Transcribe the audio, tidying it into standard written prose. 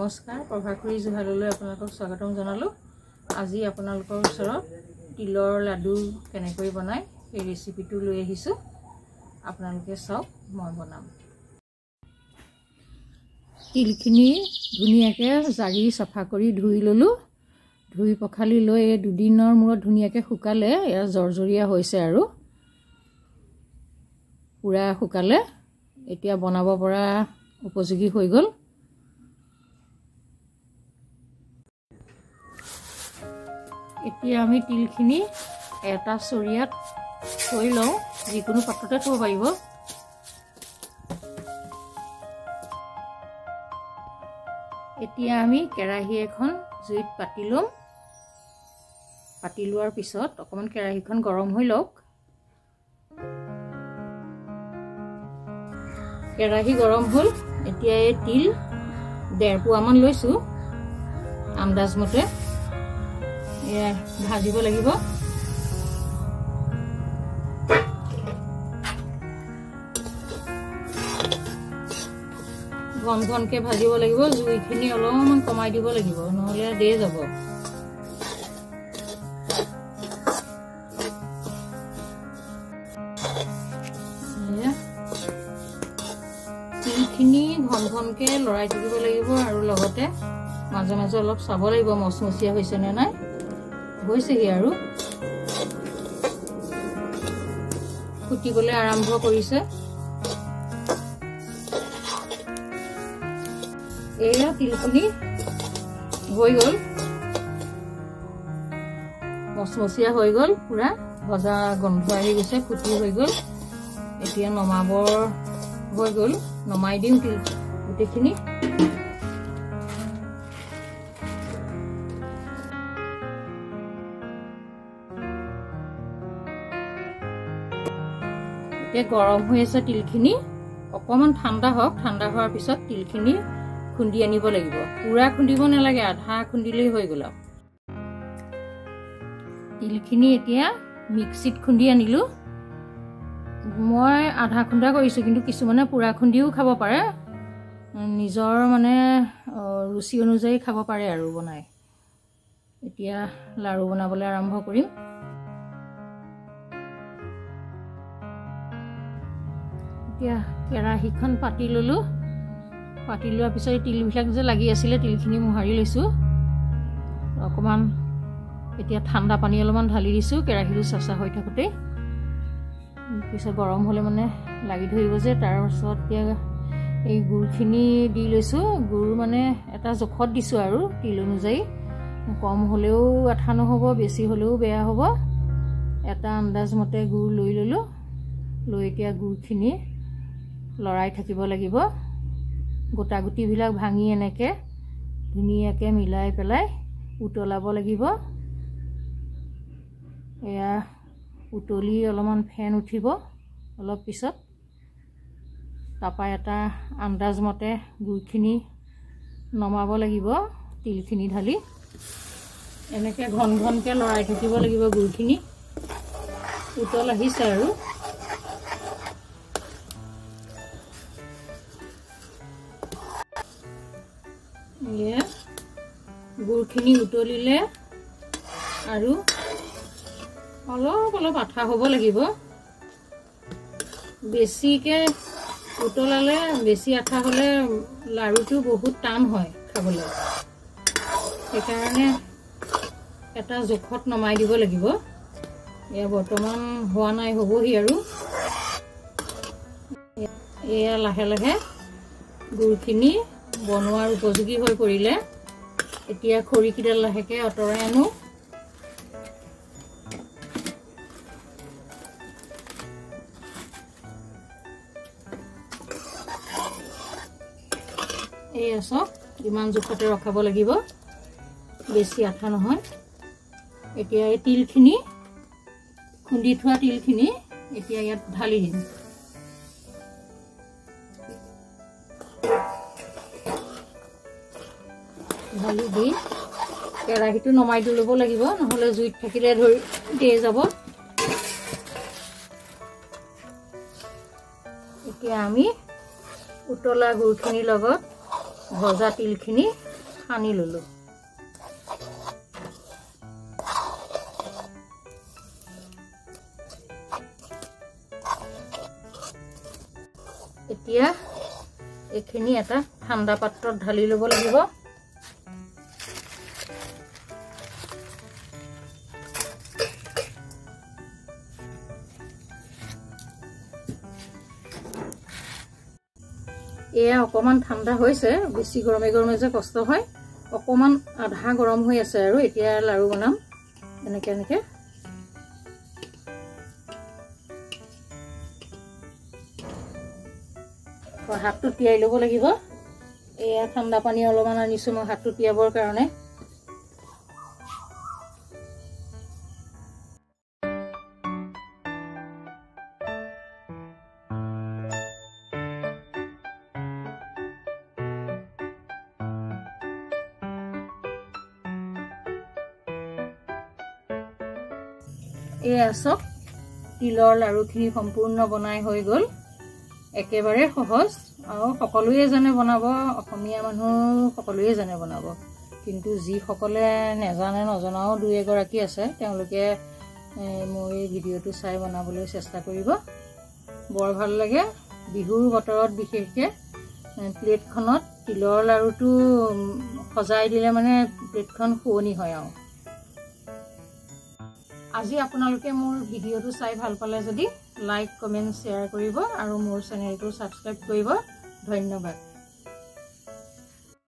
নমস্কাৰ প্ৰভাকৰী জুহাললৈ আপোনালোকক স্বাগতম জনালো। আজি আপোনালোকৰ ওচৰত তিলৰ লাডু কেনেকৈ বনায় এই ৰেচিপিটো লৈ আহিছো। আপোনালোকে চাওক মই বনাম। তিলখিনি ধুনীয়াকৈ জাৰি চাফা কৰি ধুই ললো। ধুই পখালি লৈ দুদিনৰ মূৰত ধুনীয়াকৈ শুকালে এয়া জৰজৰীয়া হৈছে আৰু পুৰা শুকালে এতিয়া বনাব পৰা উপযোগী হৈ গ'ল। এতিয়া আমি তিলখিনি এটা চৰিয়াত থৈ লওঁ, যিকোনো পাত্ৰতে থব পাৰিব। এতিয়া আমি কেৰাহী এখন জুইত পাতি ল'ম। পাতি লোৱাৰ পিছত অকণমান কেৰাহীখন গৰম হৈ লওক। কেৰাহী গৰম হ'ল। এতিয়া এই তিল 1.5 পোৱামান লৈছোঁ আন্দাজ মতে। এয়া ভাজিব লাগিব। ঘন ঘনকৈ ভাজিব লাগিব। জুইখিনি অলপমান কমাই দিব লাগিব, নহ'লে দেই যাব। তিলখিনি ঘন ঘনকৈ লৰাই থাকিব লাগিব আৰু লগতে মাজে মাজে অলপ চাব লাগিব মচমচীয়া হৈছে নে নাই। হৈছেহি আৰু ফুটিবলৈ আৰম্ভ কৰিছে। এয়া তিলখিনি হৈ গ'ল, মচমচীয়া হৈ গ'ল, পুৰা ভজা গন্ধ আহি গৈছে, ফুটি হৈ গ'ল। এতিয়া নমাবৰ হৈ গ'ল, নমাই দিম তিল গোটেইখিনি। এতিয়া গৰম হৈ আছে তিলখিনি, অকণমান ঠাণ্ডা হওক। ঠাণ্ডা হোৱাৰ পিছত তিলখিনি খুন্দি আনিব লাগিব। পুৰা খুন্দিব নালাগে, আধা খুন্দিলেই হৈ গ'ল। তিলখিনি এতিয়া মিক্সিত খুন্দি আনিলোঁ। মই আধা খুন্দা কৰিছোঁ, কিন্তু কিছুমানে পুৰা খুন্দিও খাব পাৰে। নিজৰ মানে ৰুচি অনুযায়ী খাব পাৰে আৰু বনাই। এতিয়া লাড়ু বনাবলৈ আৰম্ভ কৰিম। এতিয়া কেৰাহীখন পাতি ল'লোঁ। পাতি লোৱাৰ পিছত তিলবিলাক যে লাগি আছিলে, তিলখিনি মোহাৰি লৈছোঁ অকণমান। এতিয়া ঠাণ্ডা পানী অলপমান ঢালি দিছোঁ কেৰাহীটো চেঁচা হৈ থাকোঁতেই। পিছত গৰম হ'লে মানে লাগি ধৰিব যে। তাৰপাছত এতিয়া এই গুড়খিনি দি লৈছোঁ। গুড় মানে এটা জোখত দিছোঁ আৰু তিল অনুযায়ী। কম হ'লেও আঠা নহ'ব, বেছি হ'লেও বেয়া হ'ব। এটা আন্দাজ মতে গুড় লৈ ল'লোঁ। লৈ এতিয়া গুড়খিনি লৰাই থাকিব লাগিব। গোটা গুটিবিলাক ভাঙি এনেকৈ ধুনীয়াকৈ মিলাই পেলাই উতলাব লাগিব। এয়া উতলি অলপমান ফেন উঠিব অলপ পিছত। তাৰপৰা এটা আন্দাজ মতে গুড়খিনি নমাব লাগিব তিলখিনি ঢালি। এনেকৈ ঘন ঘনকৈ লৰাই থাকিব লাগিব গুড়খিনি। উতল আহিছে আৰু গুড়খিনি উতলিলে আৰু অলপ অলপ আঠা হ'ব লাগিব। বেছিকৈ উতলালে, বেছি আঠা হ'লে লাড়ুটো বহুত টান হয় খাবলৈ। সেইকাৰণে এটা জোখত নমাই দিব লাগিব। এয়া বৰ্তমান হোৱা নাই, হ'বহি আৰু। এয়া লাহে লাহে গুড়খিনি বনোৱাৰ উপযোগী হৈ পৰিলে। এতিয়া খৰিকেইডাল লাহেকৈ আঁতৰাই আনো। এয়া চাওক, ইমান জোখতে ৰখাব লাগিব, বেছি আঠা নহয়। এতিয়া এই তিলখিনি, খুন্দি থোৱা তিলখিনি এতিয়া ইয়াত ঢালি দিম। ঢালি দি কেৰাহীটো নমাই দি ল'ব লাগিব, নহ'লে জুইত থাকিলে দেই যাব। এতিয়া আমি উতলা গুড়খিনিৰ লগত ভজা তিলখিনি সানি ললো এতিয়া এখিনি এটা ঠাণ্ডা পাত্ৰত ঢালি লব লাগিব এয়া অকমান ঠাণ্ডা হৈছে বেছি গৰমে গৰমে যে কষ্ট হয় অকমান আধা গৰম হৈ আছে আৰু এতিয়া লাৰু বনাম এনেকে এনেকে হাতটো তিয়াই ল'ব লাগিব এয়া ঠাণ্ডা পানী অলপমান আনিছো মই হাতটো তিয়াবৰ কাৰণে এয়া চব তিলৰ লাৰুখিনি সম্পূৰ্ণ বনাই হৈ গ'ল একেবাৰে সহজ আৰু সকলোৱে জানে বনাব অসমীয়া মানুহ সকলোৱে জানে বনাব কিন্তু যি সকলে নেজানে নজনাও দুই এগৰাকী আছে তেওঁলোকে মোৰ এই ভিডিঅ'টো চাই বনাবলৈ চেষ্টা কৰিব বৰ ভাল লাগে বিহুৰ বতৰত বিশেষকৈ প্লেটখনত তিলৰ লাৰুটো সজাই দিলে মানে প্লেটখন শুৱনি হয় আৰু আজি আপোনালোকে মোৰ ভিডিঅ'টো চাই ভাল পালে যদি লাইক কমেন্ট শ্বেয়াৰ কৰিব আৰু মোৰ চেনেলটো সাবস্ক্ৰাইব কৰিব ধন্যবাদ